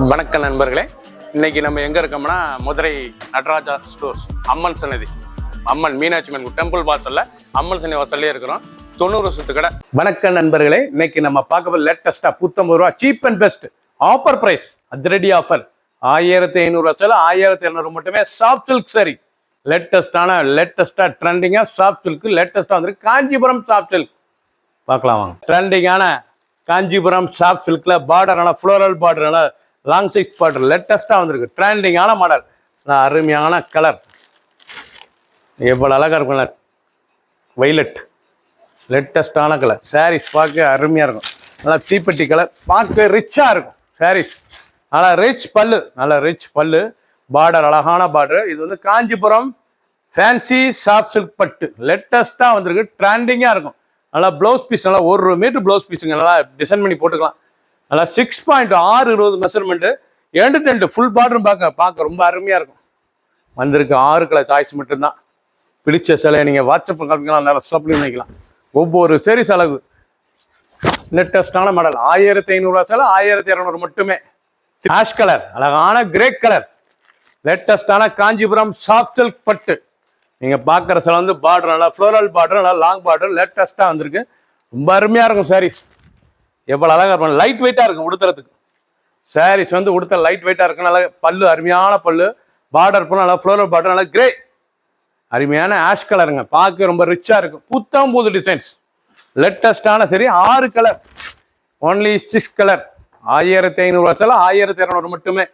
வணக்கம் நண்பர்களே, இன்னைக்கு நம்ம எங்க இருக்கோம்னா மதுரை நடராஜா ஸ்டோர்ஸ் அம்மன் சன்னதி, அம்மன் மீனாட்சி அம்மன் டெம்பிள் வாசல்ல அம்மன் சன்னதி வாசல்லே இருக்கிறோம். 90 வருஷத்து கடை. வணக்கம் நண்பர்களே, இன்னைக்கு நம்ம பார்க்க லேட்டஸ்டா 19 ரூபா cheap and best offer price, அதிரடி ஆஃபர் 1500 சேல 1200 மட்டுமே. சாஃப்ட் சில்க் சரி, லேட்டஸ்டா ட்ரெண்டிங்கா சாஃப்ட் சில்க் லேட்டஸ்டா வந்துருக்கு. காஞ்சிபுரம் சாஃப்ட் சில்க் பார்க்கலாம் வாங்க. ட்ரெண்டிங்கான காஞ்சிபுரம் சாஃப்ட் சில்க்ல பார்டரான ஃப்ளோரல் பார்டரான லாங் சைஸ் பார்டர் லேட்டஸ்ட்டாக வந்திருக்கு. ட்ரெண்டிங்கான மாடல், அருமையான கலர், எவ்வளோ அழகாக இருக்கும் கலர், வைலட் லேட்டஸ்டான கலர். சாரீஸ் பார்க்க அருமையாக இருக்கும். நல்லா தீப்பெட்டி கலர், பார்க்க ரிச்சாக இருக்கும் சாரீஸ். நல்லா ரிச் பல்லு, நல்லா ரிச் பல்லு, பார்டர் அழகான பார்டர். இது வந்து காஞ்சிபுரம் ஃபேன்சி சாஃப்ட் சில்க் பட்டு லேட்டஸ்ட்டாக வந்திருக்கு. ட்ரெண்டிங்காக இருக்கும். நல்லா ப்ளவுஸ் பீஸ், நல்லா 1 மீட்டர் ப்ளவுஸ் பீஸுங்க, நல்லா டிசைன் பண்ணி போட்டுக்கலாம். நல்லா 6.620 மெஷர்மெண்ட்டு, எண்டு ஃபுல் பார்டரும் பார்க்க ரொம்ப அருமையாக இருக்கும். வந்திருக்கு 6 கலர் சாய்ஸ் மட்டும்தான். பிடிச்ச சிலையை நீங்கள் வாட்ஸ்அப் காமிக்கலாம், நல்லா சப்ளை பண்ணிக்கலாம். ஒவ்வொரு சீரிஸ் அளவு லேட்டஸ்டான மாடல். 1500 சேலை 1200 மட்டுமே. ஆஷ் கலர், அழகான கிரே கலர், லேட்டஸ்டான காஞ்சிபுரம் சாஃப்ட் சில்க் பட்டு. நீங்கள் பார்க்குற சில வந்து பார்டர் நல்லா ஃப்ளோரல் பார்டர், நல்லா லாங் பார்டர் லேட்டஸ்ட்டாக வந்திருக்கு. ரொம்ப அருமையாக இருக்கும் சாரீஸ். எவ்வளோ அழகாக இருக்கும், லைட் வெயிட்டாக இருக்கும் உடுத்துறதுக்கு. சாரீஸ் வந்து உடுத்த லைட் வெயிட்டாக இருக்கும். நல்லா பல்லு, அருமையான பல்லு, பார்டர் போனால் நல்லா ஃப்ளோரல் பார்டர், நல்லா கிரே அருமையான ஆஷ் கலருங்க, பார்க்க ரொம்ப ரிச்சாக இருக்கும். புது டிசைன்ஸ் லேட்டஸ்டான சரி. 6 கலர், ஒன்லி 6 கலர். 1500 சில 1200 மட்டுமே.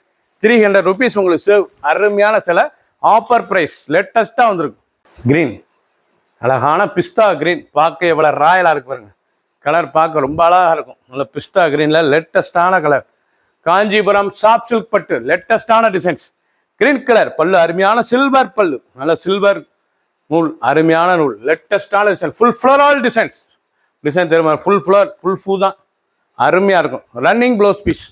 300 ருபீஸ் உங்களுக்கு சேவ். அருமையான சில ஆஃபர் ப்ரைஸ் லேட்டஸ்ட்டாக வந்துருக்கு. க்ரீன், அழகான பிஸ்தா க்ரீன், பார்க்க எவ்வளோ ராயலாக இருக்கு பாருங்க. கலர் பார்க்க ரொம்ப அழகாக இருக்கும். நல்ல பிஸ்தா க்ரீனில் லேட்டஸ்டான கலர். காஞ்சிபுரம் சாஃப்ட் சில்க் பட்டு லேட்டஸ்டான டிசைன்ஸ். கிரீன் கலர் பல்லு, அருமையான சில்வர் பல்லு, நல்ல சில்வர் நூல், அருமையான நூல், லேட்டஸ்டான design. Full floral designs. Design தெரியுமா, ஃபுல் ஃப்ளோர், ஃபுல் பூ தான், அருமையாக இருக்கும். ரன்னிங் ப்ளவுஸ் பீஸ்,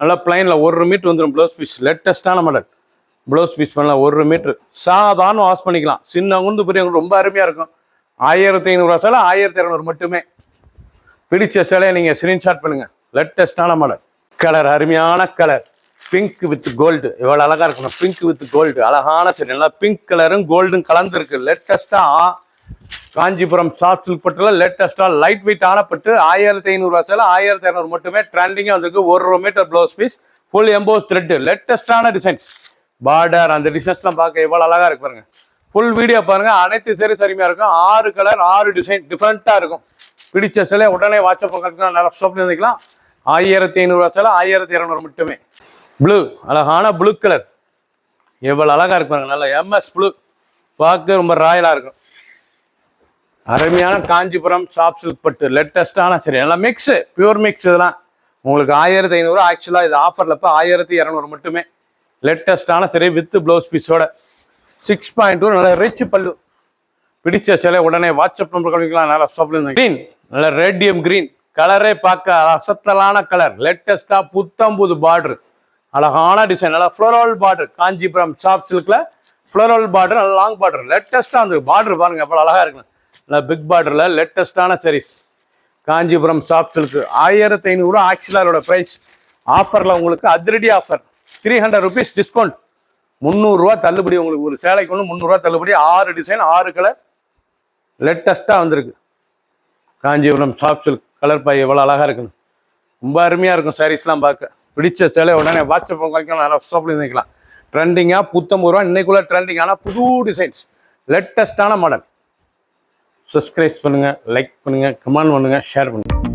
நல்லா பிளைனில் 1 மீட்டர் வந்துடும் ப்ளவுஸ் பீஸ். லேட்டஸ்டான மாடல் ப்ளவுஸ் பீஸ் பண்ணலாம். 1 மீட்ரு சாதாரண வாஷ் பண்ணிக்கலாம். சின்னவங்க பெரியவங்க ரொம்ப அருமையாக இருக்கும். 1500 சேலை 1200 மட்டுமே. பிடிச்ச சிலையை நீங்கள் ஸ்க்ரீன்ஷாட் பண்ணுங்கள். லேட்டஸ்டான மாடல். கலர், அருமையான கலர், பிங்க் வித் கோல்டு, எவ்வளோ அழகாக இருக்கணும். பிங்க் வித் கோல்டு, அழகான சரி, நல்லா பிங்க் கலரும் கோல்டும் கலந்துருக்கு. லேட்டஸ்ட்டாக காஞ்சிபுரம் சாஃப்ட் சில்க் பட்டில் லேட்டஸ்ட்டாக லைட் வெயிட் ஆனப்பட்டு 1500 சேலை 1200 மட்டுமே. ட்ரெண்டிங்காக வந்திருக்கு. 1 metre blouse piece, full emboss thread, லேட்டஸ்டான டிசைன்ஸ். பார்டர் அந்த டிசைன்ஸ்லாம் பார்க்க எவ்வளோ அழகாக இருக்கு பாருங்க. ஃபுல் வீடியோ பாருங்கள். அனைத்து சரி சரிமையாக இருக்கும். 6 கலர் 6 டிசைன் டிஃப்ரெண்ட்டாக இருக்கும். பிடிச்ச சிலை உடனே வாட்ஸ்அப் பண்ணிக்கலாம், நல்லா ஷாப்பில் இருந்துக்கலாம். 1500 சேலை 1200 மட்டுமே. ப்ளூ, அழகான ப்ளூ கலர், எவ்வளோ அழகாக இருப்பாங்க. நல்லா MS ப்ளூ, பார்க்க ரொம்ப ராயலாக இருக்கும். அருமையான காஞ்சிபுரம் சாஃப்ட் சில்க் பட்டு லேட்டஸ்டான சரி, நல்லா மிக்ஸு, பியூர் மிக்ஸ். இதெல்லாம் உங்களுக்கு 1500. ஆக்சுவலாக இது ஆஃபரில் இப்போ 1200 மட்டுமே. லேட்டஸ்டான சரி வித் ப்ளவுஸ் பீஸோட 6.2 நல்ல ரிச் பல்லு. பிடிச்ச சிலை உடனே வாட்ஸ்அப் நம்பர் கழிக்கலாம், நல்லா ஷாப்பில். க்ரீன், நல்ல ரேடியம் க்ரீன் கலரே பார்க்க அசத்தலான கலர். லேட்டஸ்டாக புத்தம்புது பார்டர், அழகான டிசைன், நல்லா ஃப்ளோரல் பார்டர். காஞ்சிபுரம் சாஃப்ட் சில்க்ல ஃப்ளோரல் பார்டர், நல்லா லாங் பார்டர் லேட்டஸ்ட்டாக வந்து பார்டர் பாருங்க எவ்வளோ அழகாக இருக்கு. நல்லா பிக் பார்டரில் லேட்டஸ்டான சாரீஸ். Kanchipuram soft silk 1500. ஆக்சுவலாக அதோட ப்ரைஸ் ஆஃபரில் உங்களுக்கு அதிரடி ஆஃபர். 300 ருபீஸ் டிஸ்கவுண்ட், 300 ரூபா தள்ளுபடி. உங்களுக்கு ஒரு சேலைக்கு ஒன்று 300 ரூபா தள்ளுபடி. 6 டிசைன் 6 கலர் லேட்டஸ்ட்டாக வந்திருக்கு. காஞ்சிபுரம் சாஃப்ட் சில்க் கலர் பாய் எவ்வளோ அழகாக இருக்குன்னு, ரொம்ப அருமையாக இருக்கும் சாரீஸ்லாம் பார்க்க. பிடிச்ச சேலை உடனே வாட்ஸ்அப் வாங்கிக்கலாம், நல்லா ஷாப்பில் இருந்துக்கலாம். ட்ரெண்டிங்காக 19 ரூபா இன்னைக்குள்ள ட்ரெண்டிங்கான புது டிசைன்ஸ், லேட்டஸ்டான மாடல். சப்ஸ்கிரைப் பண்ணுங்கள், லைக் பண்ணுங்கள், கமெண்ட் பண்ணுங்கள், ஷேர் பண்ணுங்கள்.